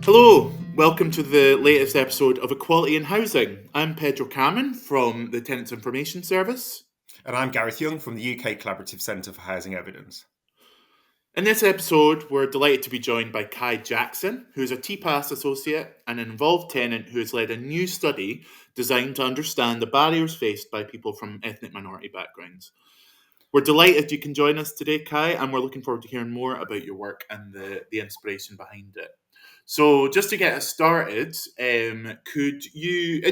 Hello, welcome to the latest episode of Equality in Housing. I'm Pedro Cameron from the Tenants Information Service. And I'm Gareth Young from the UK Collaborative Centre for Housing Evidence. In this episode, we're delighted to be joined by Kai Jackson, who is a Tpas Associate and an involved tenant who has led a new study designed to understand the barriers faced by people from ethnic minority backgrounds. We're delighted you can join us today, Kai, and we're looking forward to hearing more about your work and the inspiration behind it. So, just to get us started, could you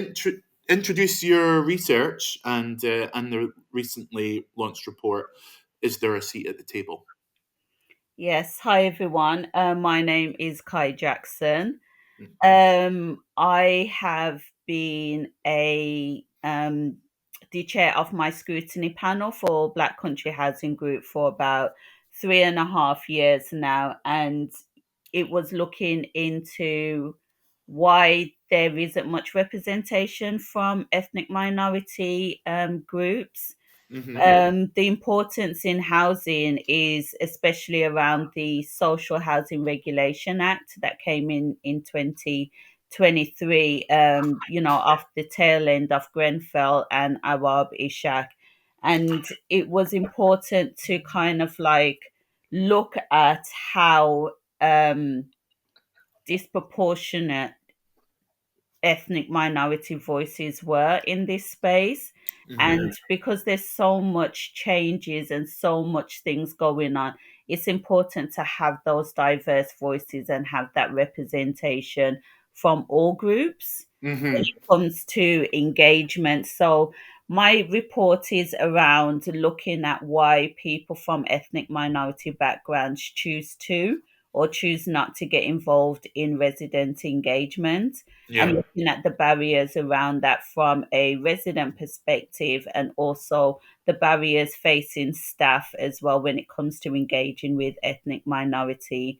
introduce your research and the recently launched report? Is there a seat at the table? Yes, hi everyone. My name is Kai Jackson. Mm. I have been the chair of my scrutiny panel for Black Country Housing Group for about 3.5 years now, and it was looking into why there isn't much representation from ethnic minority groups. Mm-hmm. The importance in housing is especially around the Social Housing Regulation Act that came in 2023, off the tail end of Grenfell and Awab Ishak. And it was important to kind of like look at how disproportionate ethnic minority voices were in this space. Mm-hmm. And because there's so much changes and so much things going on, it's important to have those diverse voices and have that representation from all groups when Mm-hmm. it comes to engagement. So my report is around looking at why people from ethnic minority backgrounds choose not to get involved in resident engagement, and Yeah. looking at the barriers around that from a resident perspective, and also the barriers facing staff as well when it comes to engaging with ethnic minority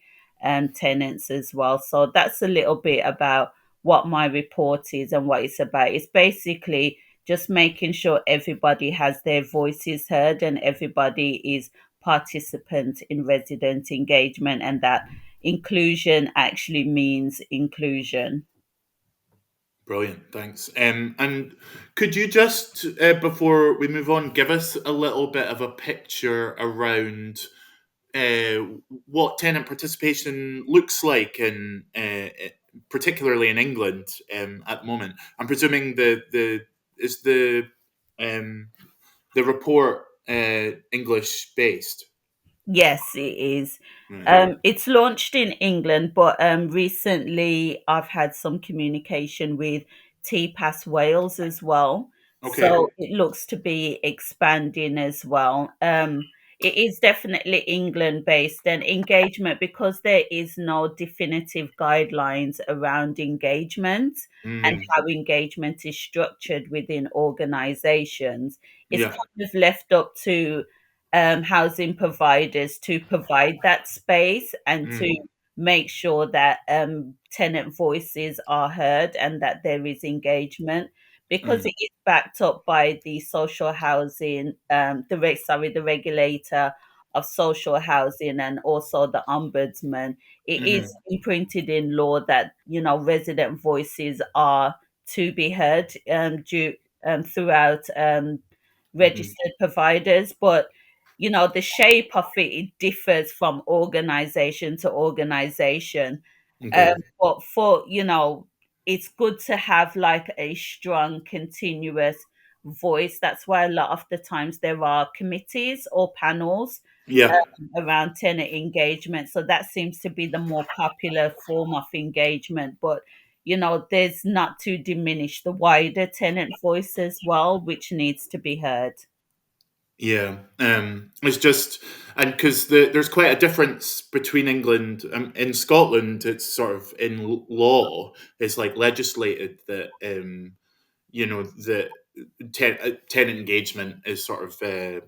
tenants as well. So that's a little bit about what my report is and what it's about. It's basically just making sure everybody has their voices heard and everybody is participant in resident engagement, and that inclusion actually means inclusion. Brilliant. Thanks. And could you just, before we move on, give us a little bit of a picture around uh, what tenant participation looks like particularly in England at the moment. I'm presuming the is um, the report English based. Yes, it is. Right. It's launched in England, but recently I've had some communication with Tpas Wales as well. Okay. So it looks to be expanding as well. It is definitely England based, and engagement, because there is no definitive guidelines around engagement and Mm, how engagement is structured within organizations. It's yeah. kind of left up to housing providers to provide that space and to Mm, make sure that tenant voices are heard and that there is engagement, because mm, it is backed up by the social housing, the regulator of social housing, and also the ombudsman. It mhm, is imprinted in law that resident voices are to be heard throughout mhm. registered providers, but the shape of it differs from organization to organization. Okay. But for it's good to have like a strong continuous voice. That's why a lot of the times there are committees or panels Yeah. around tenant engagement. So that seems to be the more popular form of engagement. But there's not to diminish the wider tenant voice as well, which needs to be heard. Yeah, it's just, and because there's quite a difference between England. In Scotland, it's sort of in law, it's like legislated that that tenant engagement is sort of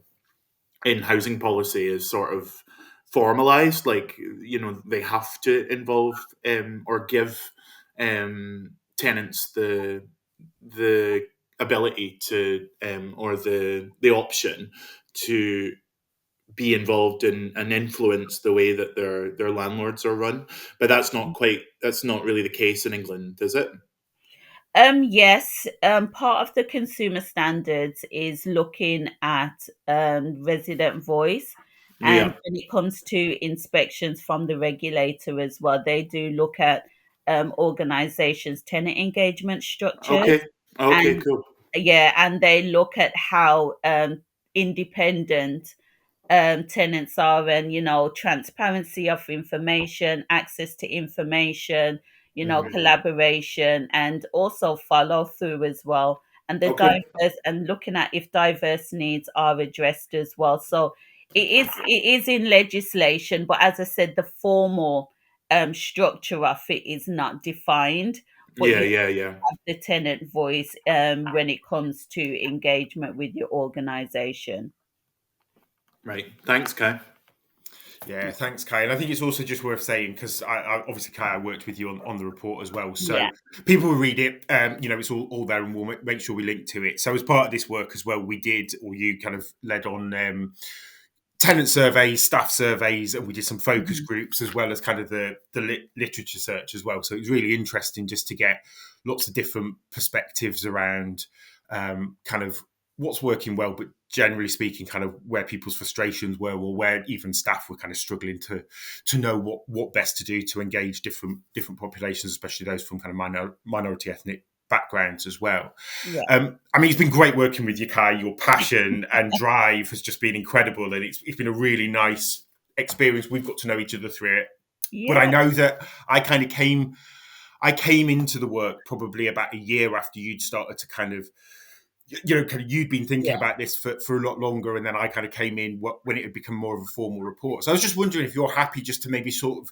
in housing policy is sort of formalized. Like they have to involve or give tenants the ability to or the option to be involved in and influence the way that their landlords are run. But that's not really the case in England, is it? Yes, part of the consumer standards is looking at resident voice. And Yeah. when it comes to inspections from the regulator as well, they do look at organizations' tenant engagement structures. Okay. Okay, And cool. yeah, and they look at how independent tenants are, and transparency of information, access to information, Mhm. collaboration, and also follow through as well, and the Okay. diverse, and looking at if diverse needs are addressed as well. So it is in legislation, but as I said, the formal structure of it is not defined, but Yeah, you yeah, yeah. have the tenant voice when it comes to engagement with your organization. Right. Thanks, Kai. Yeah, thanks, Kai. And I think it's also just worth saying, because obviously, Kai, I worked with you on the report as well. Yeah. So people will read it, it's all there, and we'll make sure we link to it. So as part of this work as well, we did, or you kind of led on tenant surveys, staff surveys, and we did some focus Mhm. groups as well as kind of the literature search as well. So it was really interesting just to get lots of different perspectives around kind of what's working well, but generally speaking, kind of where people's frustrations were, or where even staff were kind of struggling to know what best to do to engage different populations, especially those from kind of minority ethnic backgrounds as well. Yeah. I mean, it's been great working with you, Kai. Your passion and drive has just been incredible, and it's been a really nice experience. We've got to know each other through it, but I Yeah. know that I came into the work probably about a year after you'd started to kind of kind of you'd been thinking Yeah. about this for a lot longer, and then I kind of came in when it had become more of a formal report. So I was just wondering if you're happy just to maybe sort of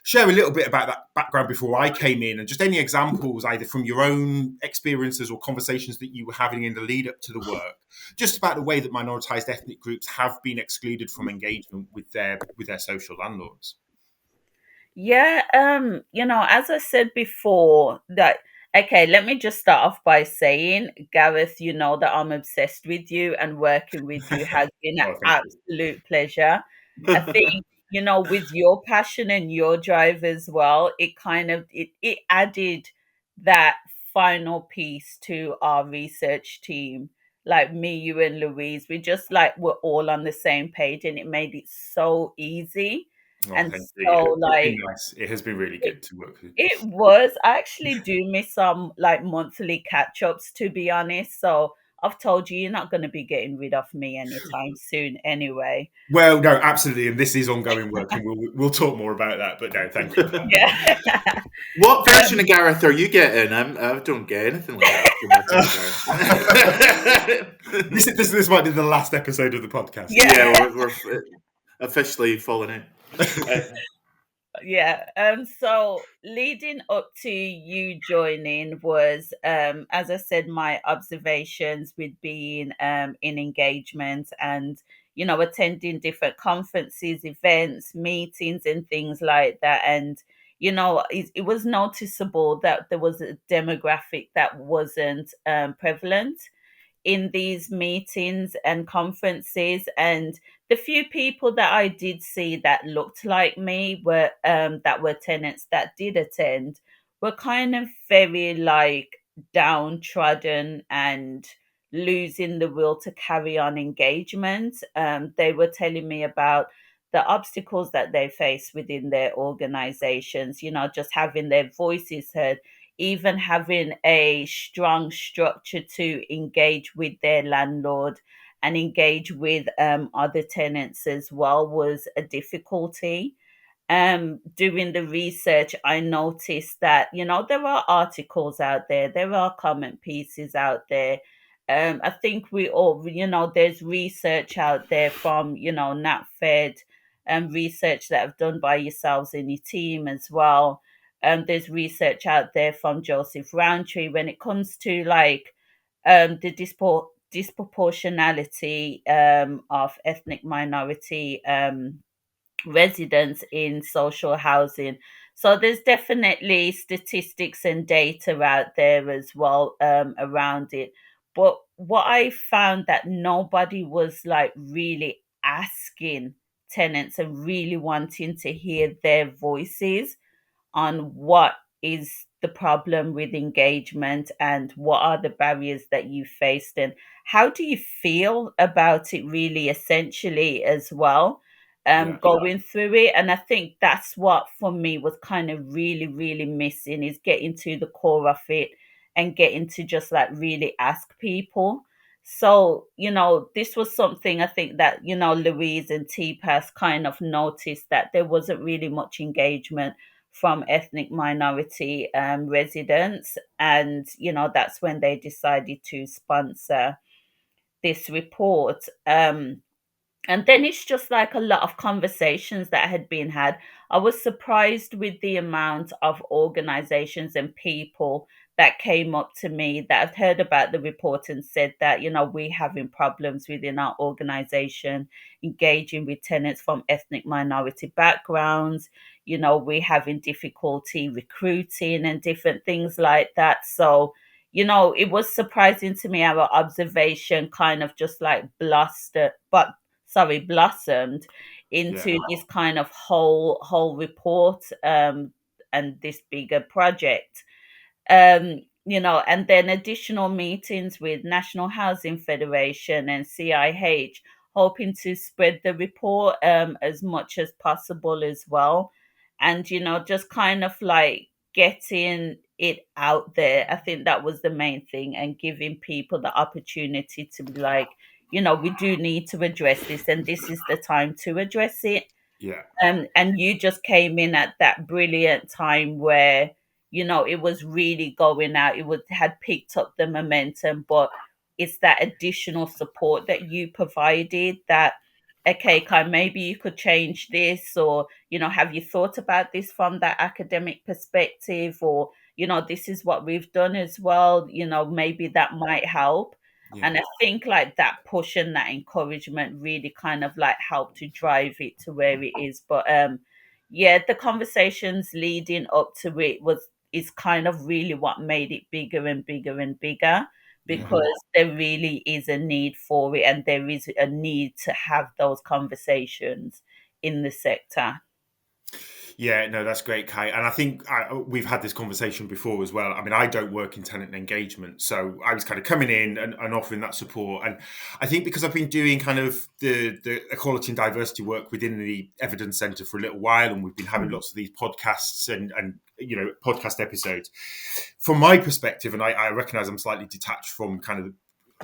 share a little bit about that background before I came in, and just any examples either from your own experiences or conversations that you were having in the lead up to the work, just about the way that minoritized ethnic groups have been excluded from engagement with their social landlords. Yeah, as I said before, that okay, let me just start off by saying, Gareth, you know that I'm obsessed with you, and working with you has been an Oh, thank you. absolute pleasure. I think, with your passion and your drive as well, it added that final piece to our research team. Like me, you and Louise, we just like we're all on the same page, and it made it so easy. Oh, And thank you. so It's been like nice. It has been really it, good to work with you. it was, I actually do miss some like monthly catch ups, to be honest. So I've told you, you're not going to be getting rid of me anytime soon anyway. Well, no, absolutely, and this is ongoing work, and we'll talk more about that. But no, thank you. Yeah. What version um, of Gareth are you getting? I don't get anything like that from Gareth. This might be the last episode of the podcast. Yeah, yeah. we're officially falling out. Uh, Yeah. So leading up to you joining was, as I said, my observations with being in engagement, and attending different conferences, events, meetings, and things like that. And it was noticeable that there was a demographic that wasn't prevalent in these meetings and conferences. And the few people that I did see that looked like me were that were tenants that did attend were kind of very like downtrodden and losing the will to carry on engagement. They were telling me about the obstacles that they face within their organizations, just having their voices heard, even having a strong structure to engage with their landlord and engage with other tenants as well was a difficulty. Doing the research, I noticed that, there are articles out there, there are comment pieces out there. I think we all, there's research out there from, NatFed, and research that have done by yourselves in your team as well. There's research out there from Joseph Roundtree when it comes to like the disproportionality of ethnic minority residents in social housing. So there's definitely statistics and data out there as well around it. But what I found that nobody was like really asking tenants and really wanting to hear their voices on what is the problem with engagement and what are the barriers that you faced and how do you feel about it really essentially as well, Yeah. going through it. And I think that's what for me was kind of really missing, is getting to the core of it and getting to just like really ask people. So, this was something I think that, Louise and TPAS kind of noticed, that there wasn't really much engagement from ethnic minority residents. And, that's when they decided to sponsor this report. And then it's just like a lot of conversations that had been had. I was surprised with the amount of organizations and people that came up to me that had heard about the report and said that, we're having problems within our organization engaging with tenants from ethnic minority backgrounds. We're having difficulty recruiting and different things like that. So, it was surprising to me, our observation kind of just like blossomed Yeah. into this kind of whole report, and this bigger project. And then additional meetings with National Housing Federation and CIH, hoping to spread the report as much as possible as well. And, just kind of like getting it out there. I think that was the main thing, and giving people the opportunity to be like, we do need to address this, and this is the time to address it. Yeah. And you just came in at that brilliant time where, it was really going out. It was had picked up the momentum, but it's that additional support that you provided that, okay, Kai, maybe you could change this, or, have you thought about this from that academic perspective, or, this is what we've done as well, maybe that might help. Yeah. And I think like that push and that encouragement really kind of like helped to drive it to where it is. But yeah, the conversations leading up to it was is kind of really what made it bigger and bigger and bigger, Yeah. because there really is a need for it, and there is a need to have those conversations in the sector. Yeah, no, that's great, Kai. And I think we've had this conversation before as well. I mean, I don't work in tenant engagement, so I was kind of coming in and offering that support. And I think because I've been doing kind of the equality and diversity work within the Evidence Centre for a little while, and we've been having lots of these podcasts and podcast episodes. From my perspective, and I recognise I'm slightly detached from kind of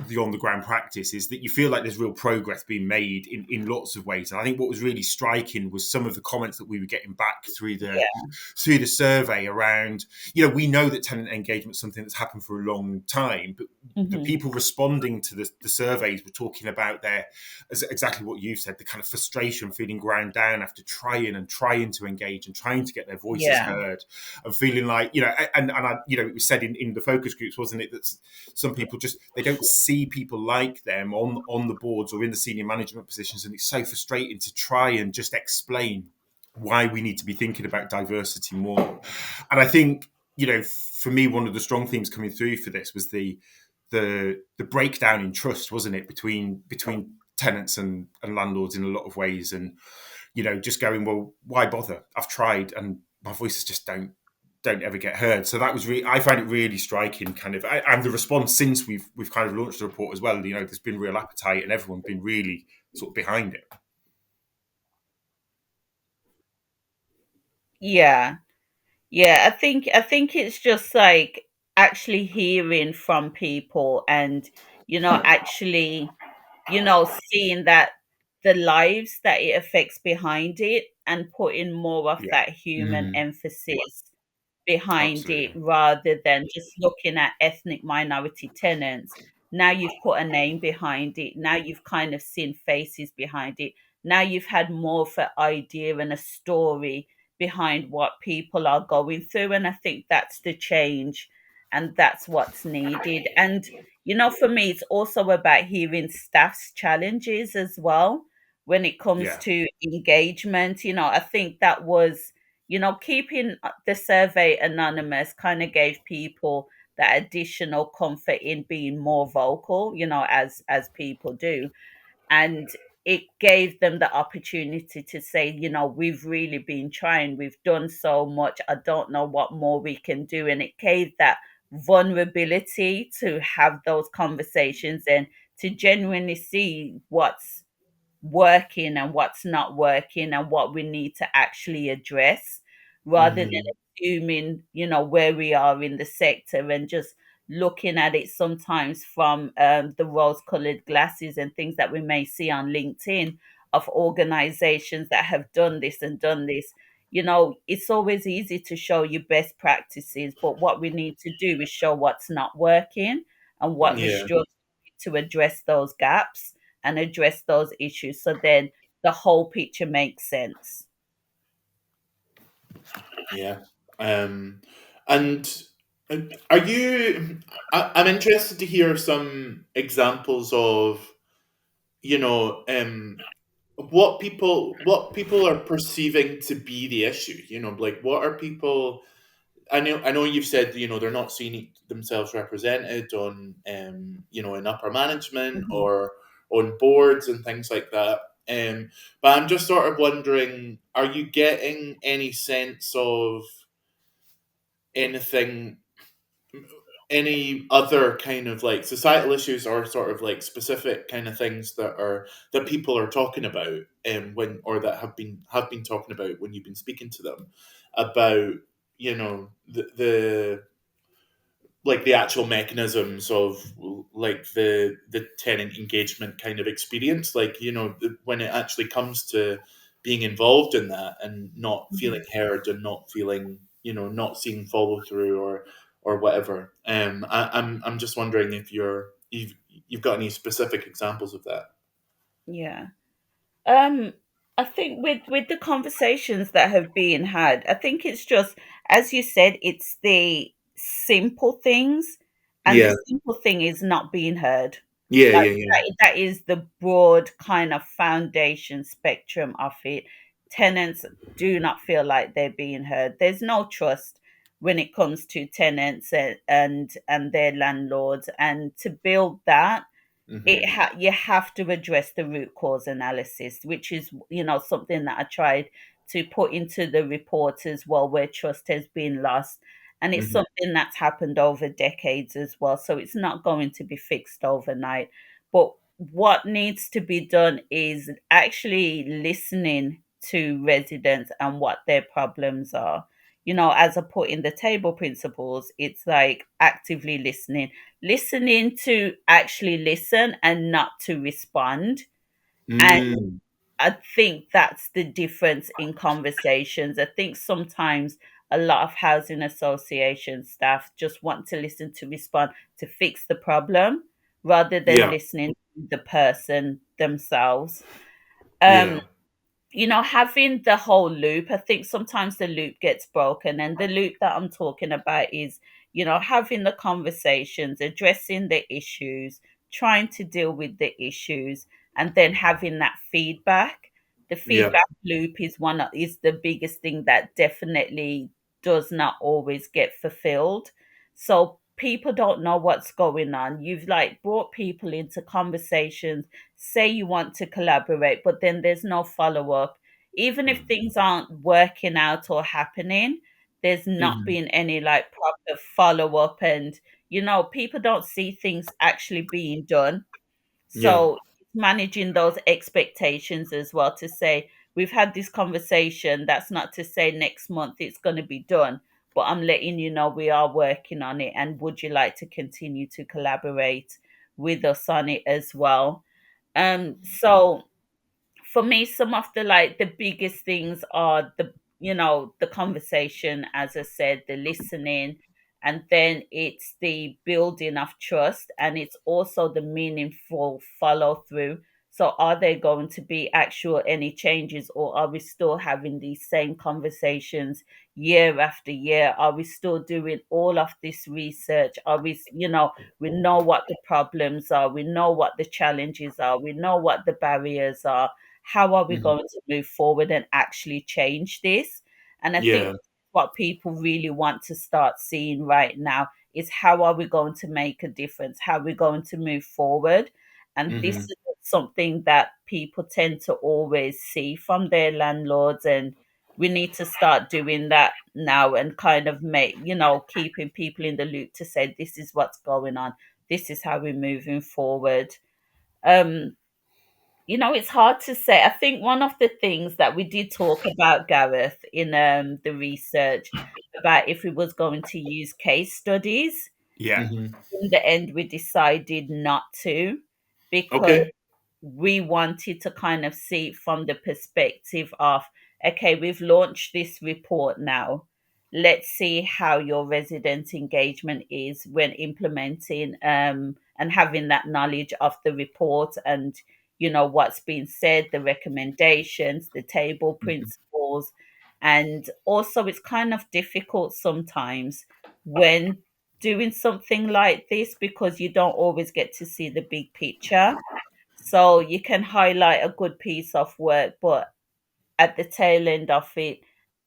the on the ground practice, is that you feel like there's real progress being made in lots of ways. And I think what was really striking was some of the comments that we were getting back through Yeah. the survey around, we know that tenant engagement is something that's happened for a long time, but the Hmm. people responding to the surveys were talking about exactly what you've said, the kind of frustration, feeling ground down after trying to engage and trying to get their voices Yeah. heard, and feeling like, it was said in the focus groups, wasn't it, that some people just, they don't see people like them on the boards or in the senior management positions, and it's so frustrating to try and just explain why we need to be thinking about diversity more. And I think, for me, one of the strong themes coming through for this was the breakdown in trust, wasn't it, between tenants and landlords in a lot of ways. And just going, well, why bother? I've tried and my voices just don't ever get heard. So that was I find it really striking, kind of, and the response since we've kind of launched the report as well. There's been real appetite and everyone's been really sort of behind it. Yeah. Yeah, I think it's just like actually hearing from people, and, actually, seeing that the lives that it affects behind it, and putting more of Yeah. that human emphasis behind it, Absolutely. rather than just looking at ethnic minority tenants. Now you've put a name behind it. Now you've kind of seen faces behind it. Now you've had more of an idea and a story behind what people are going through. And I think that's the change, and that's what's needed. And, for me, it's also about hearing staff's challenges as well when it comes Yeah. to engagement. I think that was, keeping the survey anonymous kind of gave people that additional comfort in being more vocal, as people do. And it gave them the opportunity to say, we've really been trying, we've done so much, I don't know what more we can do. And it gave that vulnerability to have those conversations and to genuinely see what's working and what's not working and what we need to actually address, rather than Mhm. assuming, where we are in the sector and just looking at it sometimes from the rose colored glasses and things that we may see on LinkedIn of organizations that have done this and done this. It's always easy to show you best practices, but what we need to do is show what's not working and what the Yeah. struggles to address those gaps and address those issues, so then the whole picture makes sense. Yeah. Um, and are you? I'm interested to hear some examples of, you know, what people are perceiving to be the issue. Like what are people? I know you've said, they're not seeing themselves represented on, in upper management Mhm. or on boards and things like that. But I'm just sort of wondering, are you getting any sense of anything, any other kind of like societal issues or sort of like specific kind of things that people are talking about, when or that have been talking about when you've been speaking to them about, the like the actual mechanisms of like the tenant engagement kind of experience, like, when it actually comes to being involved in that and not Mhm. feeling heard and not feeling, not seeing follow through or whatever. I'm just wondering if you've got any specific examples of that. Yeah. Um, I think with the conversations that have been had, I think it's just, as you said, it's the simple things, and the Yeah, simple thing is not being heard. yeah, Like yeah, yeah. that is the broad kind of foundation spectrum of it. Tenants do not feel like they're being heard. There's no trust when it comes to tenants and their landlords, and to build that, Hmm. you have to address the root cause analysis, which is, something that I tried to put into the report as well, where trust has been lost, and it's Hmm. something that's happened over decades as well, so it's not going to be fixed overnight. But what needs to be done is actually listening to residents and what their problems are. As I put in the table principles, it's like actively listening to actually listen and not to respond. And Mm. I think that's the difference in conversations. I think sometimes a lot of housing association staff just want to listen to respond to fix the problem rather than Yeah, listening to the person themselves. yeah. Um, having the whole loop, I think sometimes the loop gets broken. And the loop that I'm talking about is, having the conversations, addressing the issues, trying to deal with the issues, and then having that feedback. The Yeah. feedback loop is the biggest thing that definitely does not always get fulfilled. So people don't know what's going on. You've like brought people into conversations, say you want to collaborate, but then there's no follow up. Even if things aren't working out or happening, there's not Mhm. been any like proper follow up, and people don't see things actually being done. Yeah. So it's managing those expectations as well, to say, we've had this conversation. That's not to say next month it's going to be done, but I'm letting you know we are working on it. And would you like to continue to collaborate with us on it as well? So for me, some of the the biggest things are the conversation, as I said, the listening, and then it's the building of trust, and it's also the meaningful follow through. So are there going to be actual any changes, or are we still having these same conversations year after year? Are we still doing all of this research? Are we know what the problems are, we know what the challenges are, we know what the barriers are. How are we Mhm. going to move forward and actually change this? And I think Yeah. what people really want to start seeing right now is, how are we going to make a difference? How are we going to move forward? And this Mhm. is something that people tend to always see from their landlords, and we need to start doing that now and kind of make, keeping people in the loop to say this is what's going on, this is how we're moving forward. um it's hard to say. I think one of the things that we did talk about, Gareth, in the research about if we was going to use case studies, Yeah. Mhm. in the end we decided not to, because Okay. we wanted to kind of see it from the perspective of, okay, we've launched this report now. Let's see how your resident engagement is when implementing and having that knowledge of the report, and what's been said, the recommendations, the table Mhm. principles. And also it's kind of difficult sometimes when doing something like this, because you don't always get to see the big picture. So you can highlight a good piece of work, but at the tail end of it,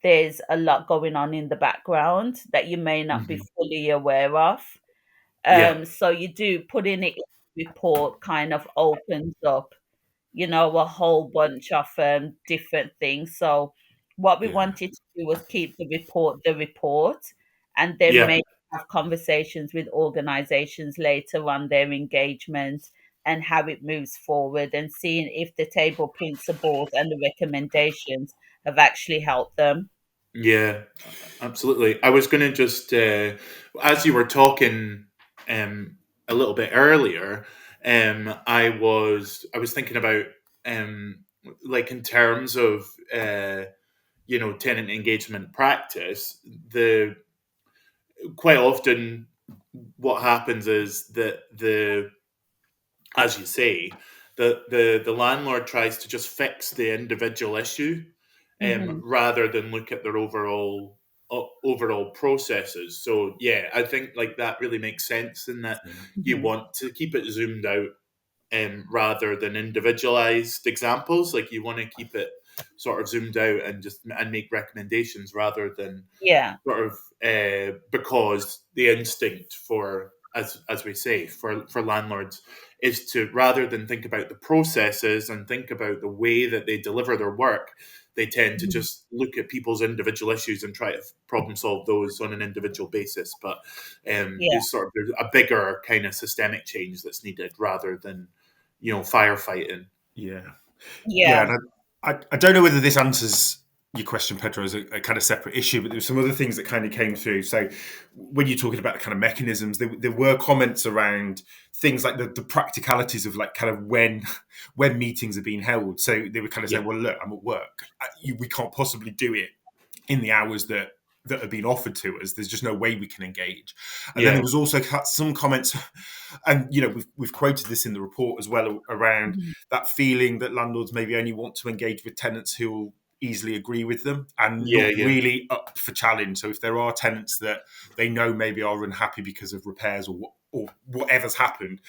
there's a lot going on in the background that you may not be Mhm. fully aware of. Yeah. So you do putting it in the report kind of opens up, a whole bunch of different things. So what we Yeah. wanted to do was keep the report, and then Yeah. maybe have conversations with organizations later on their engagement and how it moves forward, and seeing if the table principles and the recommendations have actually helped them. Yeah, absolutely. I was going to just, as you were talking um, a little bit earlier, I was thinking about like in terms of tenant engagement practice. The Quite often what happens is that as you say, the landlord tries to just fix the individual issue, Hmm. rather than look at their overall processes. So yeah, I think like that really makes sense in that you Hmm. want to keep it zoomed out, rather than individualized examples. Like you want to keep it sort of zoomed out and just and make recommendations rather than Yeah. sort of because the instinct for, as we say, for landlords is to, rather than think about the processes and think about the way that they deliver their work, they tend to Mhm. just look at people's individual issues and try to problem solve those on an individual basis. But Yeah. there's sort of there's a bigger kind of systemic change that's needed rather than firefighting. Yeah. Yeah, Yeah. and I don't know whether this answers your question, Pedro, as a kind of separate issue, but there were some other things that kind of came through. So when you're talking about the kind of mechanisms, there were comments around things like the practicalities of like kind of when meetings are being held. So they were kind of Yeah, saying, well, look, I'm at work. We can't possibly do it in the hours that have been offered to us. There's just no way we can engage. And then yeah, there was also some comments, and we've quoted this in the report as well, around Mhm. that feeling that landlords maybe only want to engage with tenants who will easily agree with them and yeah, not yeah, really up for challenge. So if there are tenants that they know maybe are unhappy because of repairs or whatever's happened,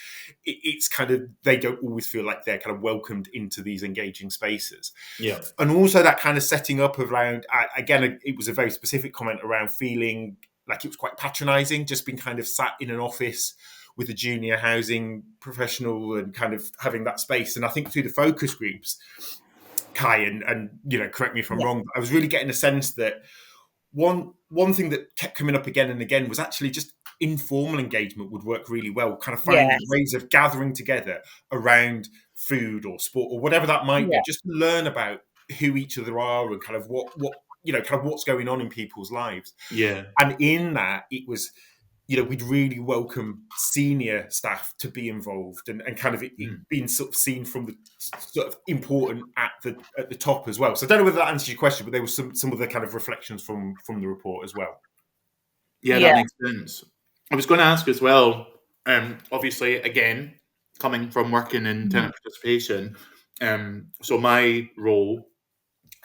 it's kind of, they don't always feel like they're kind of welcomed into these engaging spaces. yeah, And also that kind of setting up around, again, it was a very specific comment around feeling like it was quite patronizing, just being kind of sat in an office with a junior housing professional and kind of having that space. And I think through the focus groups, Kai, and correct me if I'm Yeah. wrong, but I was really getting a sense that one thing that kept coming up again and again was actually just informal engagement would work really well, kind of finding Yes. ways of gathering together around food or sport or whatever that might be, Yeah. just to learn about who each other are and kind of what kind of what's going on in people's lives. yeah, And in that, it was, we'd really welcome senior staff to be involved, and kind of it mm. being sort of seen from the sort of important at the top as well. So I don't know whether that answers your question, but there was some of the kind of reflections from the report as well. Yeah, that Yeah. makes sense. I was going to ask as well. Obviously, again, coming from working in Mhm. tenant participation, so my role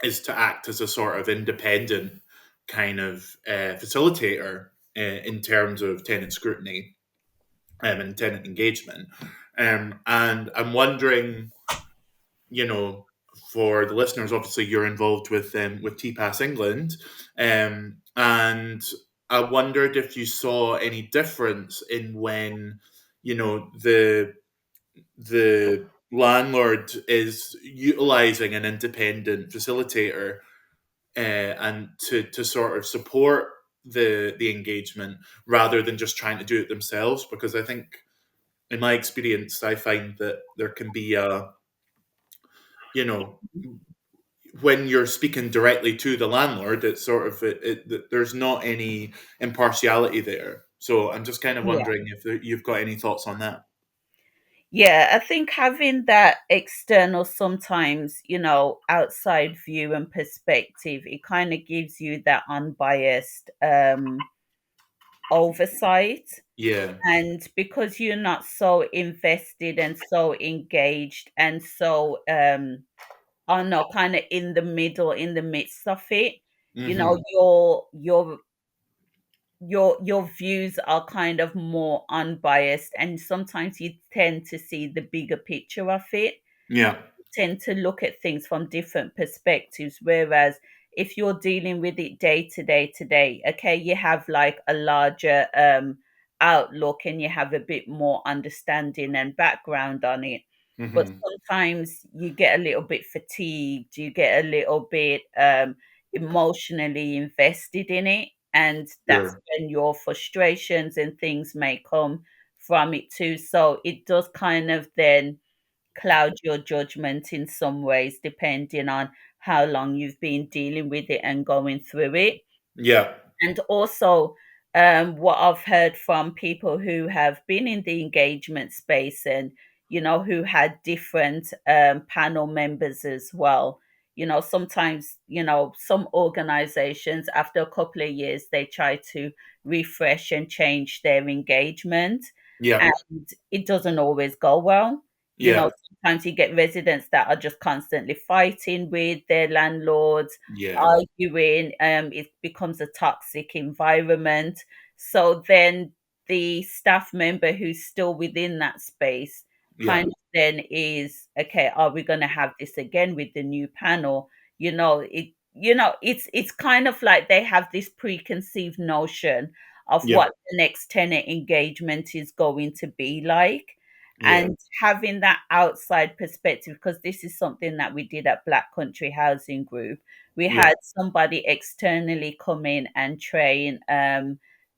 is to act as a sort of independent kind of facilitator in terms of tenant scrutiny, and tenant engagement. And I'm wondering, you know, for the listeners, obviously you're involved with TPAS England, and I wondered if you saw any difference in when, you know, the landlord is utilizing an independent facilitator, and to sort of support the engagement rather than just trying to do it themselves. Because I think, in my experience, I find that there can be a, you know, when you're speaking directly to the landlord, it's sort of there's not any impartiality there. So I'm just kind of Yeah. wondering if you've got any thoughts on that. Yeah, I think having that external, sometimes, outside view and perspective, it kind of gives you that unbiased oversight. Yeah, And because you're not so invested and so engaged and so, I don't know, kind of in the middle, in the midst of it, hmm, your views are kind of more unbiased, and sometimes you tend to see the bigger picture of it, yeah, tend to look at things from different perspectives. Whereas if you're dealing with it day to day, okay, you have like a larger outlook and you have a bit more understanding and background on it. But hmm, sometimes you get a little bit fatigued, you get a little bit emotionally invested in it. And that's sure, when your frustrations and things may come from it too. So it does kind of then cloud your judgment in some ways, depending on how long you've been dealing with it and going through it. yeah, And also, what I've heard from people who have been in the engagement space and, who had different panel members as well. Sometimes, some organizations, after a couple of years, they try to refresh and change their engagement, yeah, and it doesn't always go well. yeah, Sometimes you get residents that are just constantly fighting with their landlords, yeah, arguing. It becomes a toxic environment. So then the staff member who's still within that space yeah, kind of then is, okay, are we going to have this again with the new panel? It's kind of like they have this preconceived notion of yeah, what the next tenant engagement is going to be like. yeah, And having that outside perspective, because this is something that we did at Black Country Housing Group. We yeah, had somebody externally come in and train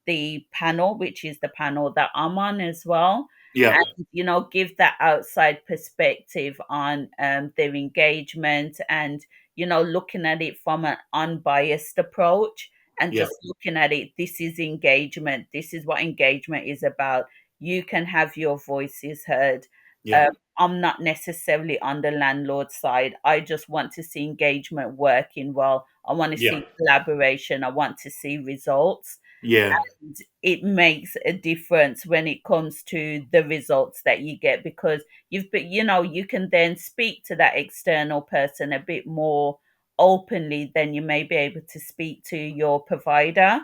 the panel, which is the panel that I'm on as well, yeah, and give that outside perspective on their engagement, and looking at it from an unbiased approach, and yeah, just looking at it, this is engagement, this is what engagement is about. You can have your voices heard. yeah, um, I'm not necessarily on the landlord side. I just want to see engagement working well. I want to yeah, see collaboration. I want to see results. yeah, And it makes a difference when it comes to the results that you get, because you can then speak to that external person a bit more openly than you may be able to speak to your provider,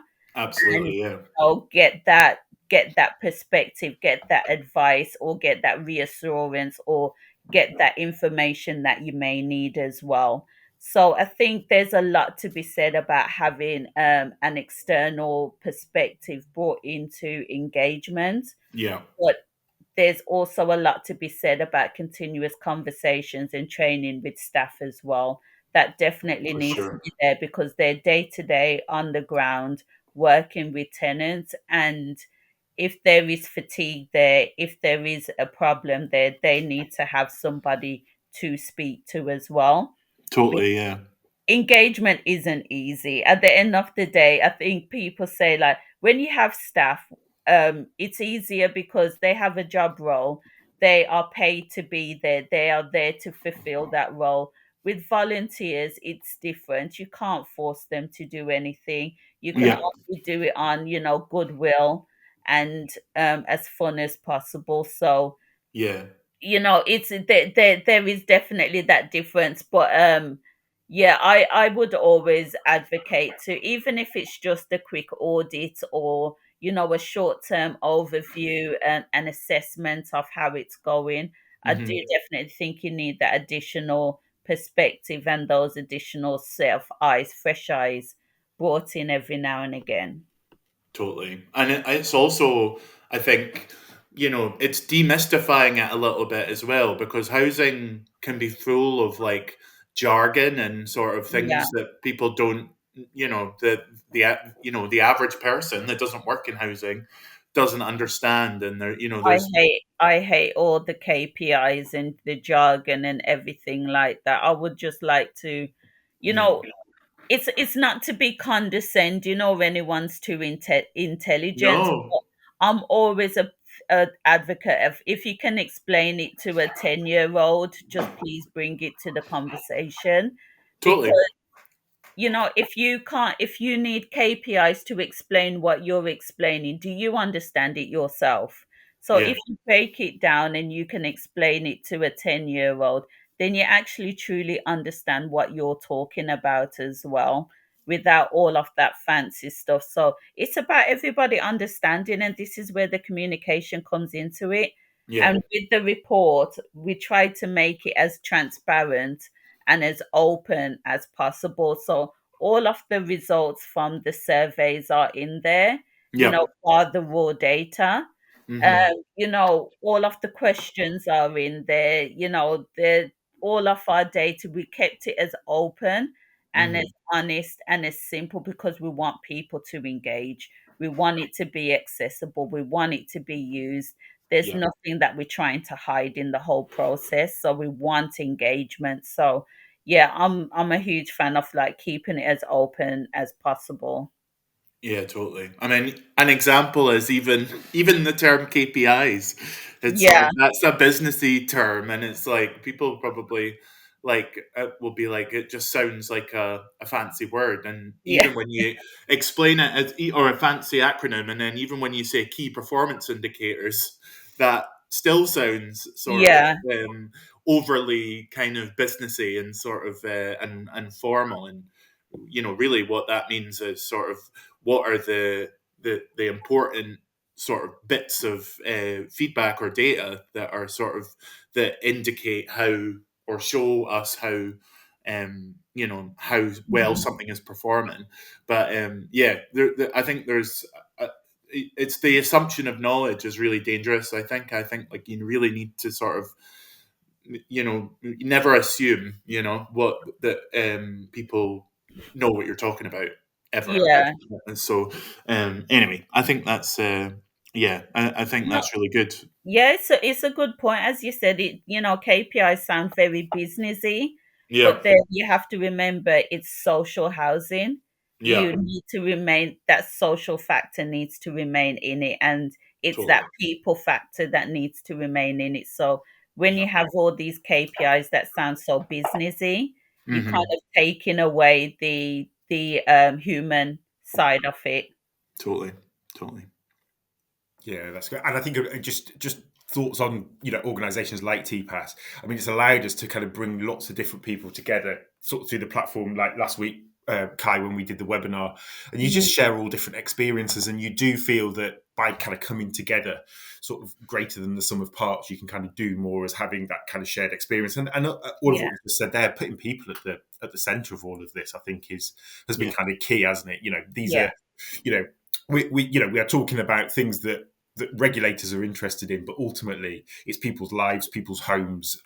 and absolutely, yeah, get that perspective, get that advice, or get that reassurance, or get that information that you may need as well. So I think there's a lot to be said about having an external perspective brought into engagement. yeah, But there's also a lot to be said about continuous conversations and training with staff as well. That definitely for needs to sure. be there, because they're day to day on the ground working with tenants. And if there is fatigue there, if there is a problem there, they need to have somebody to speak to as well. Totally, yeah, Engagement isn't easy. At the end of the day, I think people say, like, when you have staff, it's easier because they have a job role. They are paid to be there. They are there to fulfill that role. With volunteers, it's different. You can't force them to do anything. You can yeah, only do it on, goodwill and as fun as possible. So yeah, it's there is definitely that difference. But yeah, I would always advocate to, even if it's just a quick audit, or a short-term overview and an assessment of how it's going. I do hmm, definitely think you need that additional perspective and those additional set of eyes, fresh eyes, brought in every now and again. totally. And it's also, I think, it's demystifying it a little bit as well, because housing can be full of like jargon and sort of Yeah. things that people don't, the average person that doesn't work in housing doesn't understand. And there's I hate all the KPIs and the jargon and everything like that. I would just like to, you yeah, know, it's not to be condescending or anyone's too intelligent, no, but I'm always a advocate of, if you can explain it to a 10-year-old, just please bring it to the conversation. totally, If you can't, if you need KPIs to explain what you're explaining, do you understand it yourself? So yeah, if you break it down and you can explain it to a 10-year-old, then you actually truly understand what you're talking about as well, without all of that fancy stuff. So it's about everybody understanding, and this is where the communication comes into it. yeah, And with the report, we try to make it as transparent and as open as possible. So all of the results from the surveys are in there, yeah, are the raw data. hmm, All of the questions are in there, all of our data, we kept it as open and as hmm, honest and as simple, because we want people to engage. We want it to be accessible. We want it to be used. There's yeah. nothing that we're trying to hide in the whole process. So we want engagement. So yeah, I'm a huge fan of like keeping it as open as possible. Yeah, totally. I mean, an example is even the term KPIs. It's sort Yeah, of that's a businessy term, and it's like people probably like will be like it just sounds like a fancy word, and yeah, even when you explain it as or a fancy acronym, and then even when you say key performance indicators, that still sounds sort of yeah, overly kind of businessy and sort of and formal, and really what that means is sort of what are the important sort of bits of feedback or data that are sort of that indicate how or show us how how well mhm, something is performing. But yeah, I think there's it's the assumption of knowledge is really dangerous. I think like you really need to sort of never assume what that people know what you're talking about ever. yeah. And so anyway, I think that's yeah, I think No, that's really good. yeah, it's a good point. As you said, KPIs sound very businessy, Yeah, but then you have to remember it's social housing. yeah, You need to remain, that social factor needs to remain in it, and it's that totally. people factor that needs to remain in it. So when Yeah. you have all these KPIs that sound so businessy, you're kind Hmm. of taking away the human side of it. Totally, totally. Yeah, that's great. And I think just thoughts on organisations like TPAS. I mean, it's allowed us to kind of bring lots of different people together, sort of through the platform. Like last week, Kai, when we did the webinar, and you Mhm. just share all different experiences, and you do feel that by kind of coming together, sort of greater than the sum of parts, you can kind of do more as having that kind of shared experience. And all of Yeah, what you just said there, putting people at the centre of all of this, I think has been Yeah, kind of key, hasn't it? These yeah. are, you know, we are talking about things that regulators are interested in, but ultimately it's people's lives, people's homes.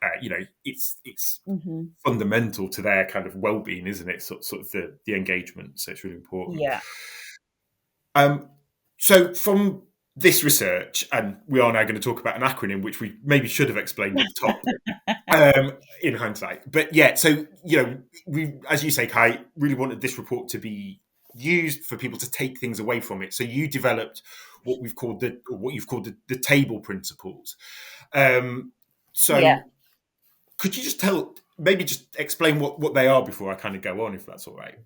It's Hmm. fundamental to their kind of well-being, isn't it? Sort of the engagement. So it's really important. Yeah. Um, so from this research, and we are now going to talk about an acronym which we maybe should have explained at the top in hindsight. But yeah, so we, as you say, Kai, really wanted this report to be used for people to take things away from it. So you developed what you've called the table principles. Um, Yeah. so could you maybe just explain what they are before I kind of go on, if that's all right?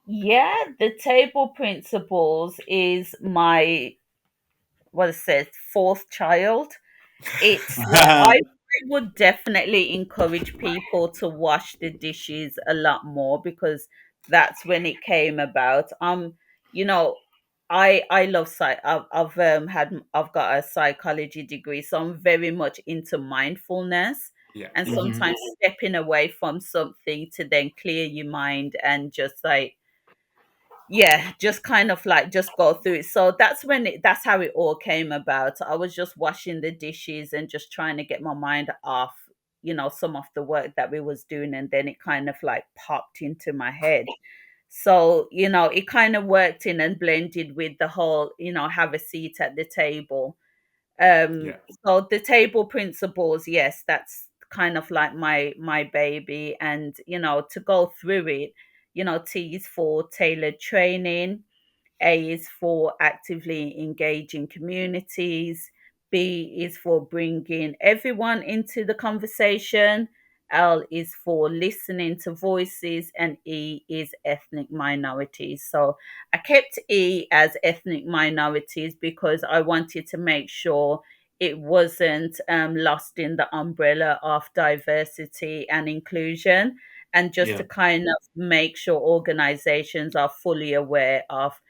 Yeah, the table principles is my, what is it, fourth child. It's like I would definitely encourage people to wash the dishes a lot more, because that's when it came about. You know, I love I've got a psychology degree, so I'm very much into mindfulness, Yeah. and hmm, sometimes stepping away from something to then clear your mind and just like yeah, just kind of like just go through it. So that's how it all came about. I was just washing the dishes and just trying to get my mind off, some of the work that we was doing, and then it kind of like popped into my head. So, it kind of worked in and blended with the whole, have a seat at the table. Um, Yeah. so the table principles, yes, that's kind of like my baby. And, to go through it, T is for tailored training, A is for actively engaging communities. B is for bringing everyone into the conversation. L is for listening to voices. And E is ethnic minorities. So I kept E as ethnic minorities because I wanted to make sure it wasn't lost in the umbrella of diversity and inclusion. And just to Yeah. kind of make sure organizations are fully aware of,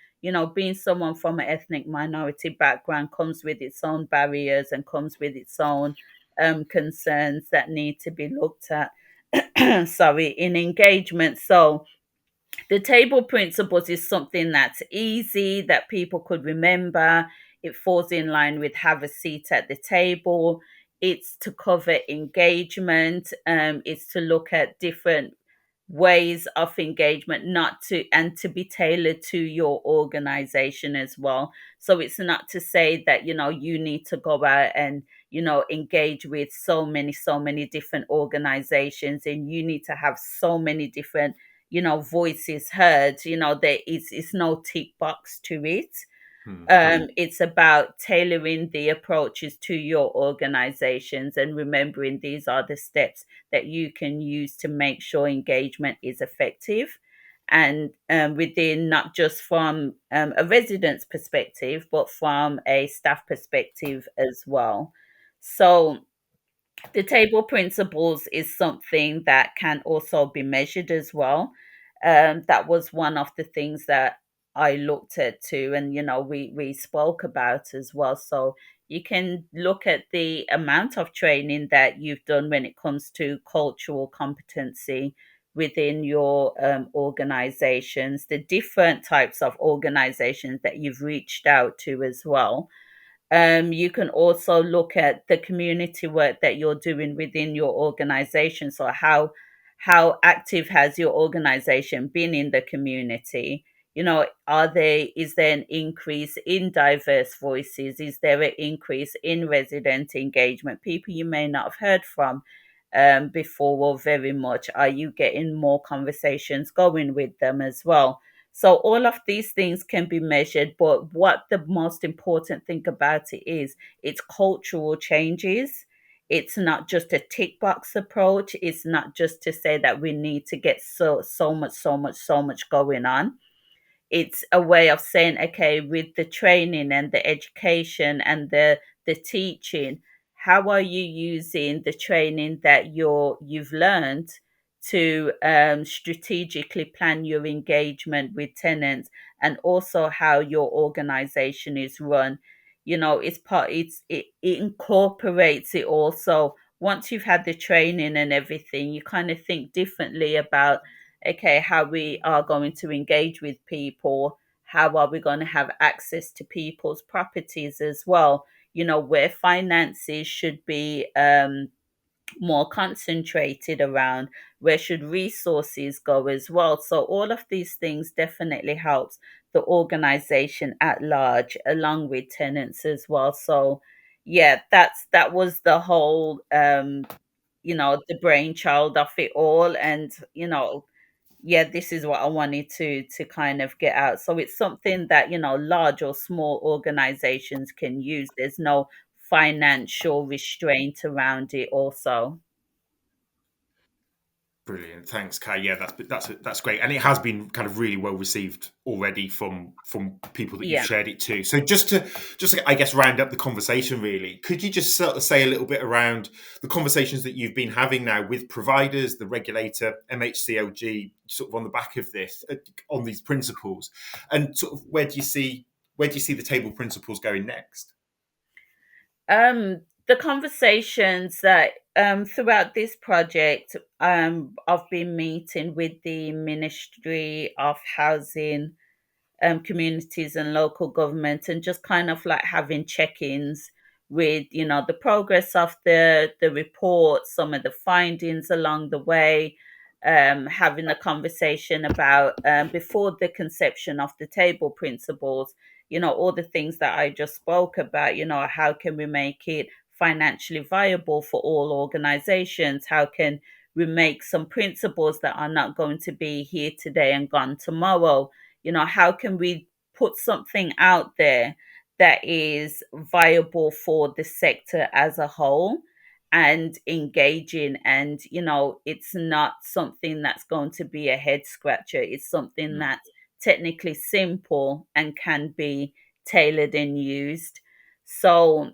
being someone from an ethnic minority background comes with its own barriers and comes with its own concerns that need to be looked at. Sorry, in engagement. So the table principles is something that's easy that people could remember. It falls in line with have a seat at the table. It's to cover engagement. It's to look at different ways of engagement, not to and to be tailored to your organization as well. So it's not to say that you need to go out and engage with so many different organizations, and you need to have so many different voices heard. There is it's no tick box to it. Hmm. It's about tailoring the approaches to your organizations and remembering these are the steps that you can use to make sure engagement is effective, and within not just from a resident's perspective, but from a staff perspective as well. So the table principles is something that can also be measured as well. That was one of the things that I looked at too, and we spoke about as well. So you can look at the amount of training that you've done when it comes to cultural competency within your organizations, the different types of organizations that you've reached out to as well. You can also look at the community work that you're doing within your organization. So how active has your organization been in the community? Is there an increase in diverse voices? Is there an increase in resident engagement? People you may not have heard from before or very much. Are you getting more conversations going with them as well? So all of these things can be measured, but what the most important thing about it is it's cultural changes. It's not just a tick box approach. It's not just to say that we need to get so much going on. It's a way of saying, okay, with the training and the education and the teaching, how are you using the training that you've learned to strategically plan your engagement with tenants, and also how your organization is run? It incorporates it also. Once you've had the training and everything, you kind of think differently about, okay, how we are going to engage with people, how are we going to have access to people's properties as well, where finances should be more concentrated around, where should resources go as well. So all of these things definitely helps the organization at large, along with tenants as well. So yeah, that was the whole the brainchild of it all. And yeah, this is what I wanted to kind of get out. So it's something that, large or small organizations can use. There's no financial restraint around it also. Brilliant, thanks, Kai. Yeah, that's great, and it has been kind of really well received already from people that you've Yeah. shared it to. So just I guess round up the conversation, really, could you just sort of say a little bit around the conversations that you've been having now with providers, the regulator, MHCLG, sort of on the back of this, on these principles, and sort of where do you see the table principles going next? The conversations that throughout this project, I've been meeting with the Ministry of Housing, communities and local government, and just kind of like having check-ins with, the progress of the report, some of the findings along the way, having a conversation about, before the conception of the table principles, all the things that I just spoke about, how can we make it financially viable for all organizations? How can we make some principles that are not going to be here today and gone tomorrow? How can we put something out there that is viable for the sector as a whole and engaging, and it's not something that's going to be a head scratcher. It's something that's technically simple and can be tailored and used. So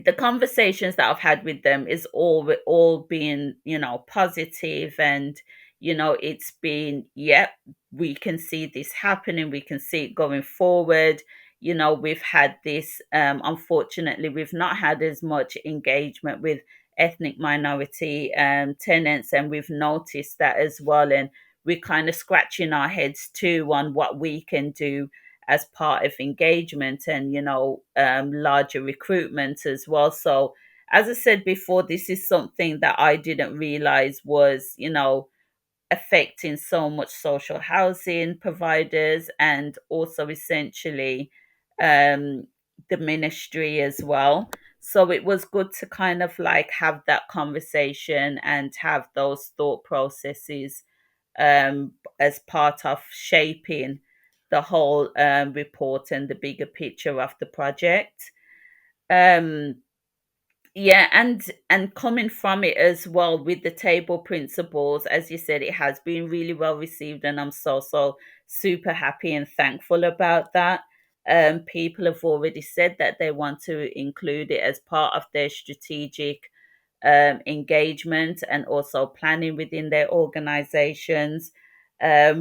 the conversations that I've had with them is all being, positive, and it's been, yep, we can see this happening, we can see it going forward. We've had this, unfortunately we've not had as much engagement with ethnic minority tenants, and we've noticed that as well, and we're kind of scratching our heads too on what we can do as part of engagement and larger recruitment as well. So as I said before, this is something that I didn't realize was affecting so much social housing providers, and also essentially um the ministry as well. So it was good to kind of like have that conversation and have those thought processes as part of shaping the whole report and the bigger picture of the project. Um, yeah, and coming from it as well with the table principles, as you said, it has been really well received, and I'm so super happy and thankful about that. People have already said that they want to include it as part of their strategic engagement and also planning within their organizations. I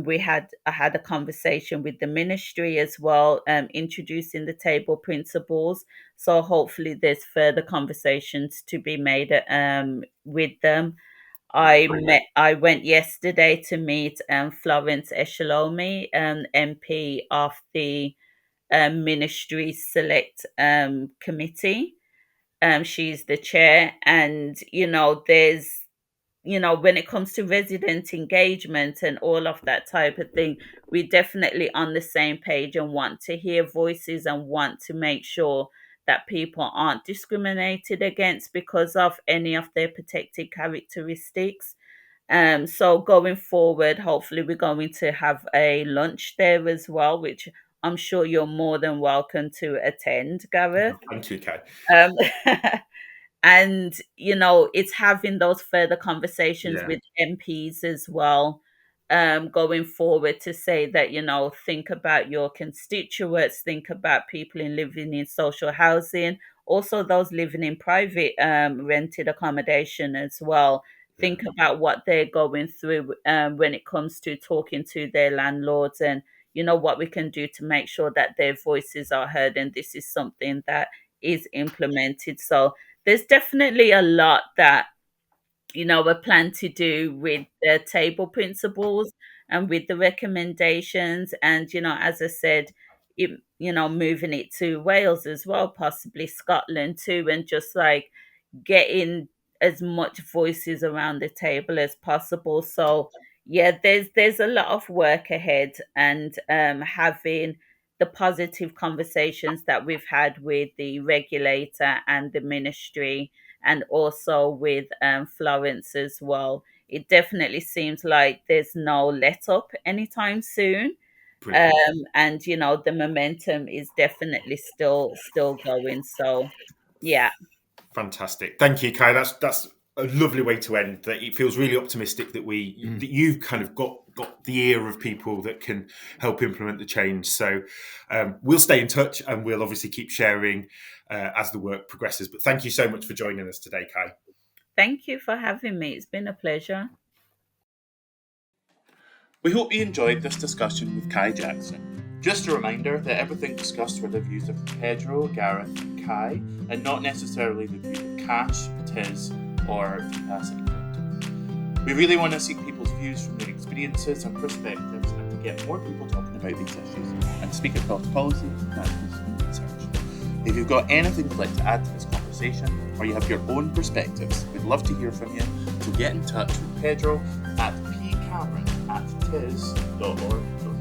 had a conversation with the ministry as well, introducing the table principles. So hopefully there's further conversations to be made with them. I went yesterday to meet Florence Eshalomi, MP of the ministry select committee. She's the chair, and when it comes to resident engagement and all of that type of thing, we're definitely on the same page and want to hear voices and want to make sure that people aren't discriminated against because of any of their protected characteristics. So going forward, hopefully we're going to have a lunch there as well, which I'm sure you're more than welcome to attend, Gareth. Thank you, Kay. Um, and it's having those further conversations Yeah. with MPs as well, going forward, to say that think about your constituents, think about people living in social housing, also those living in private rented accommodation as well. Think about what they're going through when it comes to talking to their landlords, and what we can do to make sure that their voices are heard, and this is something that is implemented. So there's definitely a lot that we plan to do with the table principles and with the recommendations, and as I said, moving it to Wales as well, possibly Scotland too, and just like getting as much voices around the table as possible. So yeah, there's a lot of work ahead, and having the positive conversations that we've had with the regulator and the ministry, and also with Florence as well. It definitely seems like there's no let up anytime soon. Brilliant. And the momentum is definitely still going. So yeah. Fantastic. Thank you, Kay. That's a lovely way to end. That it feels really optimistic that that you've kind of got the ear of people that can help implement the change. So we'll stay in touch, and we'll obviously keep sharing as the work progresses. But thank you so much for joining us today, Kay. Thank you for having me. It's been a pleasure. We hope you enjoyed this discussion with Kai Jackson. Just a reminder that everything discussed were the views of Pedro, Gareth, and Kai, and not necessarily the views of Cash, Tiz, or Tpas. We really want to seek people's views from their experiences and perspectives, and to get more people talking about these issues and speak across policy, practice and research. If you've got anything you'd like to add to this conversation, or you have your own perspectives, we'd love to hear from you. So get in touch with Pedro at pcameron@tis.org.uk.